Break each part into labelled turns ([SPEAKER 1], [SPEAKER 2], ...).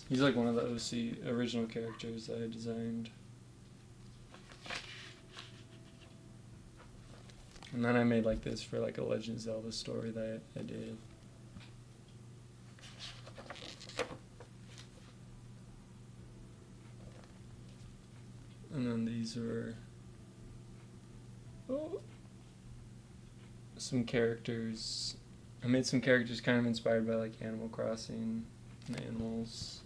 [SPEAKER 1] He's like one of the OC original characters that I designed. And then I made like this for like a Legend of Zelda story that I did. And then these were some characters. I made some characters kind of inspired by like Animal Crossing and animals.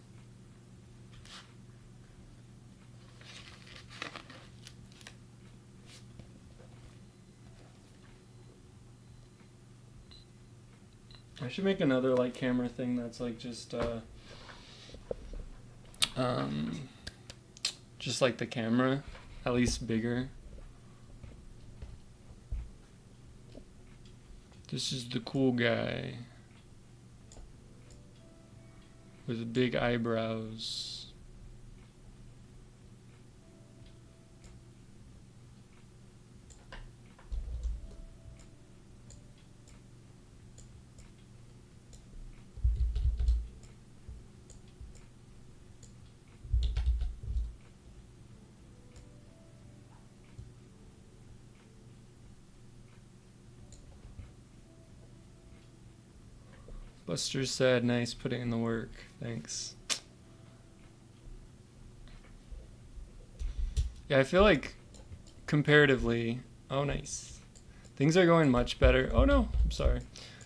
[SPEAKER 1] I should make another like camera thing that's like just like the camera, at least bigger. This is the cool guy with big eyebrows. Buster said, nice, putting in the work. Thanks. Yeah, I feel like comparatively, oh nice. Things are going much better. Oh no, I'm sorry.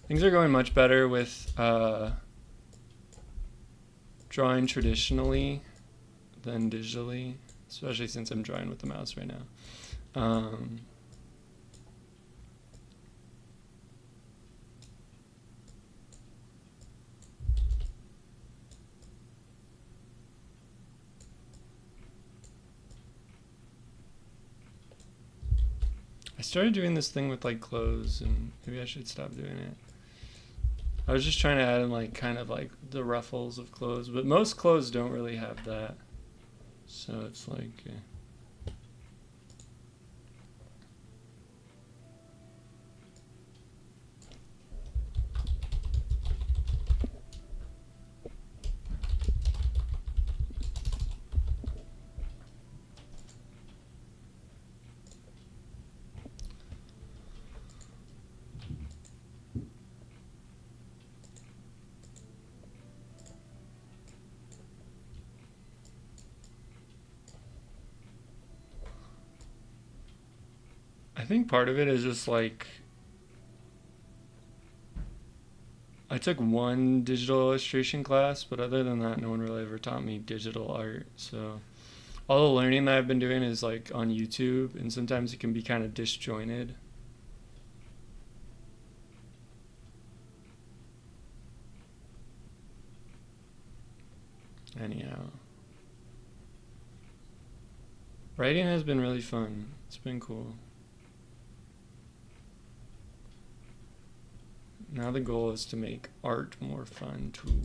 [SPEAKER 1] Things are going much better with drawing traditionally than digitally, especially since I'm drawing with the mouse right now. I started doing this thing with like clothes, and maybe I should stop doing it. I was just trying to add in like kind of like the ruffles of clothes, but most clothes don't really have that. So it's like I think part of it is just like I took one digital illustration class, but other than that, no one really ever taught me digital art. So all the learning that I've been doing is like on YouTube, and sometimes it can be kind of disjointed. Anyhow, writing has been really fun. It's been cool. Now the goal is to make art more fun too.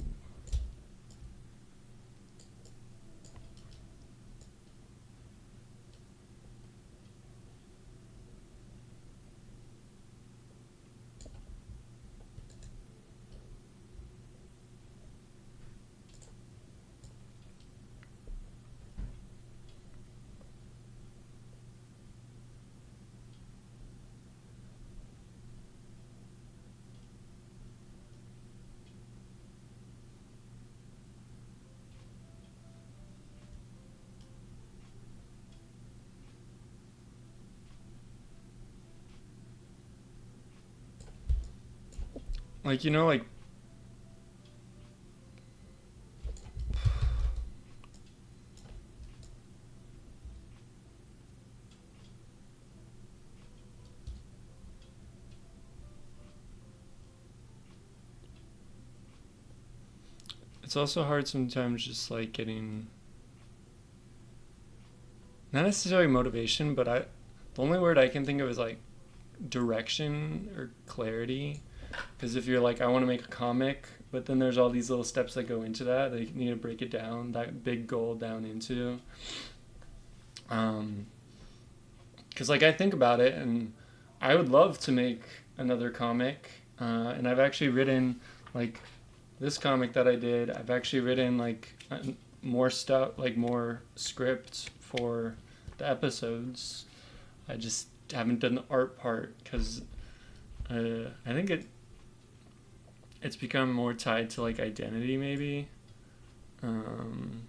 [SPEAKER 1] Like, you know, like it's also hard sometimes just like getting not necessarily motivation, but the only word I can think of is like direction or clarity. Because if you're like, I want to make a comic, but then there's all these little steps that go into that you need to break it down, that big goal down into. Because like I think about it, and I would love to make another comic, and I've actually written like this comic that I did. I've actually written like more stuff, like more scripts for the episodes. I just haven't done the art part because I think it's become more tied to like identity maybe. Um,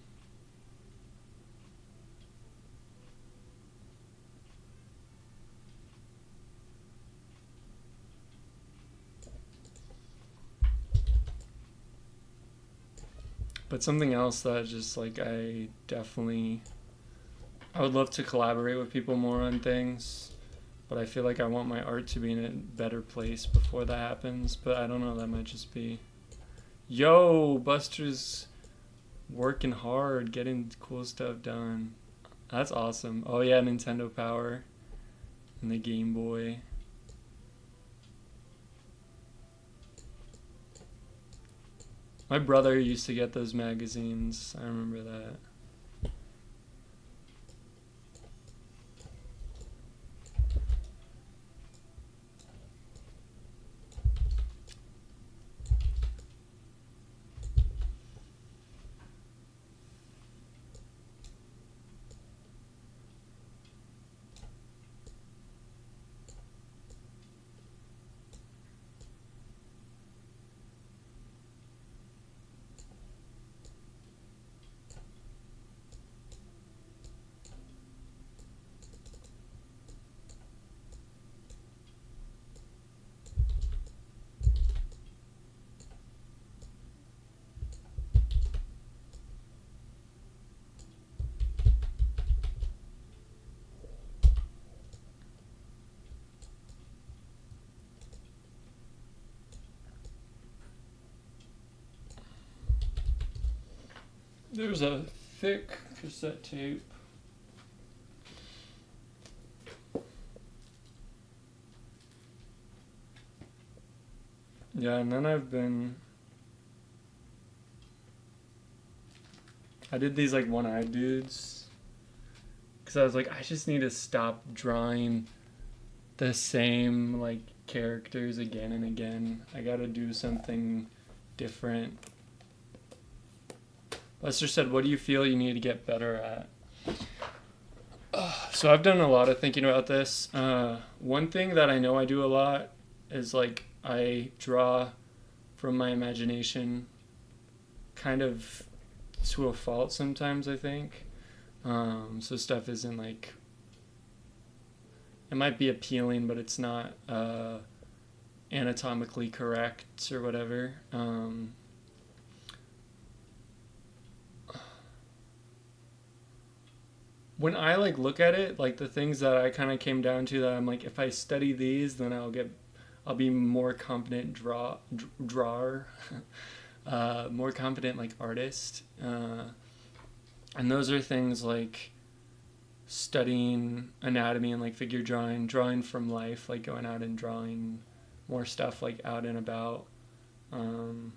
[SPEAKER 1] but something else that just like I would love to collaborate with people more on things, but I feel like I want my art to be in a better place before that happens. But I don't know, that might just be. Yo, Buster's working hard, getting cool stuff done. That's awesome. Oh yeah, Nintendo Power and the Game Boy. My brother used to get those magazines. I remember that. There's a thick cassette tape. Yeah, and then I did these like one-eyed dudes because I was like, I just need to stop drawing the same like characters again and again. I gotta do something different. Lester said, what do you feel you need to get better at? So I've done a lot of thinking about this. One thing that I know I do a lot is like I draw from my imagination kind of to a fault sometimes, I think. So stuff isn't like, it might be appealing, but it's not anatomically correct or whatever. When I like look at it, like the things that I kind of came down to that I'm like, if I study these, then I'll be more competent drawer, more competent like artist. And those are things like studying anatomy and like figure drawing from life, like going out and drawing more stuff like out and about. And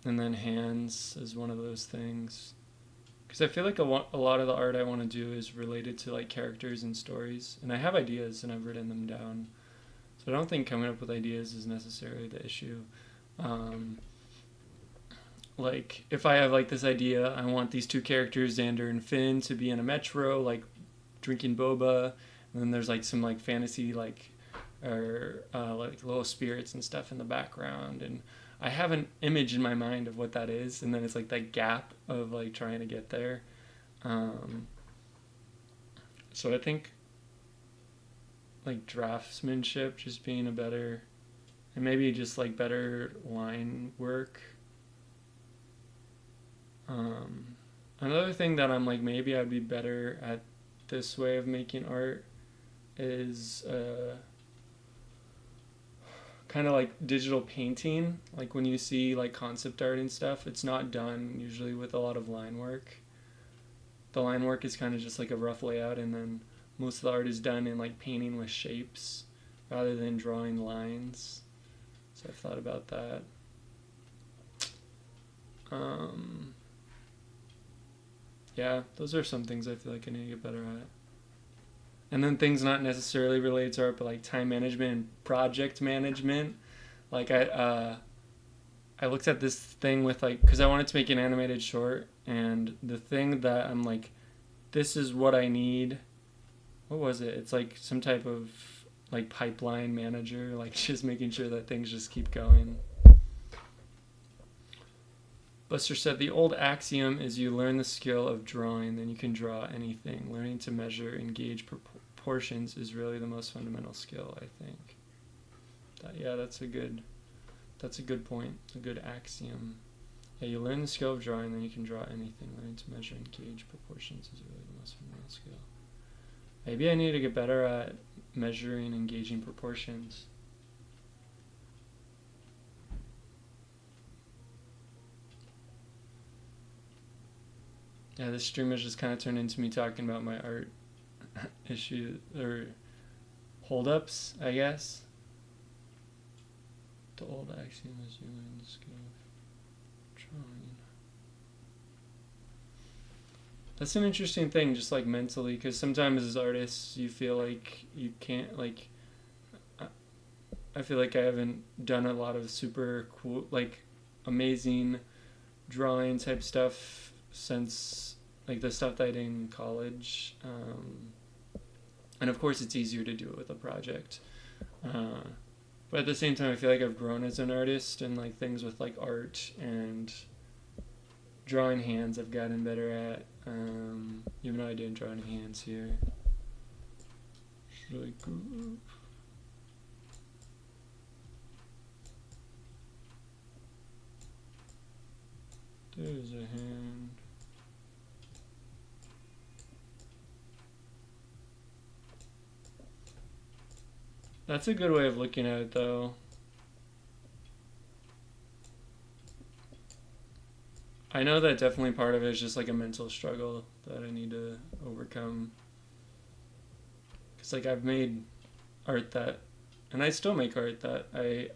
[SPEAKER 1] then hands is one of those things. Because I feel like a lot of the art I want to do is related to like characters and stories. And I have ideas and I've written them down. So I don't think coming up with ideas is necessarily the issue. Like if I have like this idea, I want these two characters, Xander and Finn, to be in a metro, like drinking boba. And then there's like some like fantasy like like little spirits and stuff in the background. And I have an image in my mind of what that is, and then it's like that gap of like trying to get there. So I think like draftsmanship, just being a better, and maybe just like better line work. Another thing that I'm like, maybe I'd be better at this way of making art is kind of like digital painting. Like when you see like concept art and stuff, it's not done usually with a lot of line work. The line work is kind of just like a rough layout, and then most of the art is done in like painting with shapes rather than drawing lines. So I've thought about that. Yeah, those are some things I feel like I need to get better at. And then things not necessarily related to art, but like time management and project management. Like I looked at this thing with like, because I wanted to make an animated short, and the thing that I'm like, this is what I need. What was it? It's like some type of like pipeline manager, like just making sure that things just keep going. Buster said, the old axiom is you learn the skill of drawing, then you can draw anything. Learning to measure and gauge proportions is really the most fundamental skill, I think. Yeah, that's a good point. A good axiom. Yeah, you learn the skill of drawing, then you can draw anything. Learning to measure and gauge proportions is really the most fundamental skill. Maybe I need to get better at measuring and gauging proportions. Yeah, this stream has just kind of turned into me talking about my art issue or holdups, I guess. The old axiom is you learn the skill of drawing. That's an interesting thing, just like mentally, because sometimes as artists you feel like you can't, like, I feel like I haven't done a lot of super cool, like, amazing drawing type stuff since, like, the stuff that I did in college. And of course it's easier to do it with a project. But at the same time, I feel like I've grown as an artist, and like things with like art and drawing hands I've gotten better at. Even though I didn't draw any hands here. It's really cool. There's a hand. That's a good way of looking at it, though. I know that definitely part of it is just like a mental struggle that I need to overcome. Because like I've made art that, and I still make art that I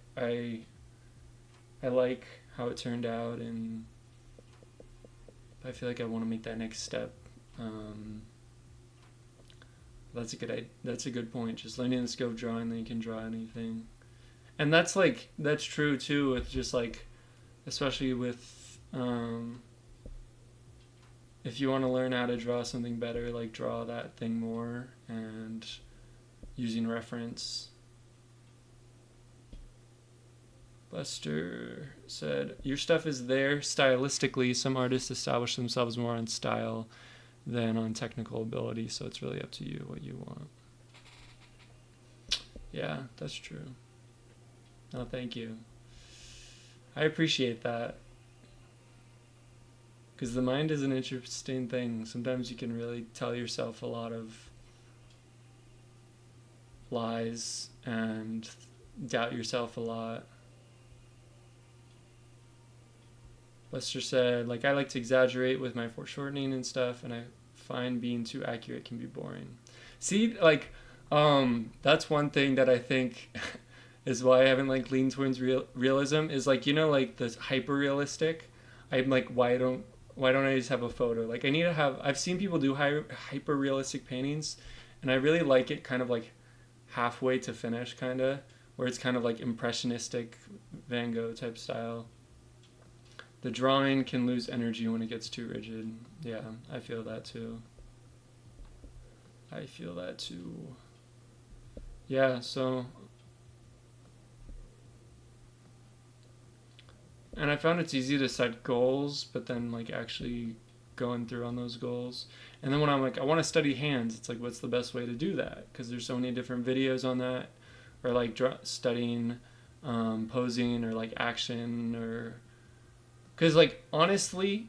[SPEAKER 1] like how it turned out, and I feel like I want to make that next step. That's a good point. Just learning the skill of drawing, then you can draw anything. And that's true too with just like, especially with if you want to learn how to draw something better, like draw that thing more and using reference. Buster said, your stuff is there stylistically. Some artists establish themselves more on style than on technical ability, so it's really up to you what you want. Yeah, that's true. Oh, thank you. I appreciate that. Because the mind is an interesting thing. Sometimes you can really tell yourself a lot of lies and doubt yourself a lot. Lester said, like, I like to exaggerate with my foreshortening and stuff, and I find being too accurate can be boring. See, like, that's one thing that I think is why I haven't, like, leaned towards realism, is, like, you know, like, the hyper-realistic. I'm like, why don't I just have a photo? Like, I need to have, I've seen people do hyper-realistic paintings, and I really like it kind of, like, halfway to finish, kind of, where it's kind of, like, impressionistic Van Gogh type style. The drawing can lose energy when it gets too rigid. Yeah, I feel that too. Yeah, so... And I found it's easy to set goals, but then, like, actually going through on those goals. And then when I'm like, I want to study hands, it's like, what's the best way to do that? Because there's so many different videos on that. Or, like, studying posing or, like, action or... Because, like, honestly,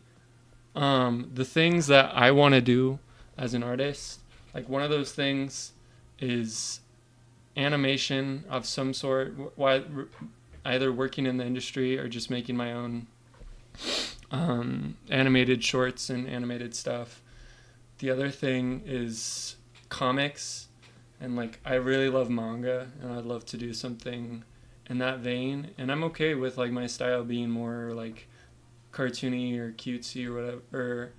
[SPEAKER 1] the things that I want to do as an artist, like, one of those things is animation of some sort, either working in the industry or just making my own animated shorts and animated stuff. The other thing is comics, and, like, I really love manga, and I'd love to do something in that vein. And I'm okay with, like, my style being more, like, cartoony or cutesy or whatever, or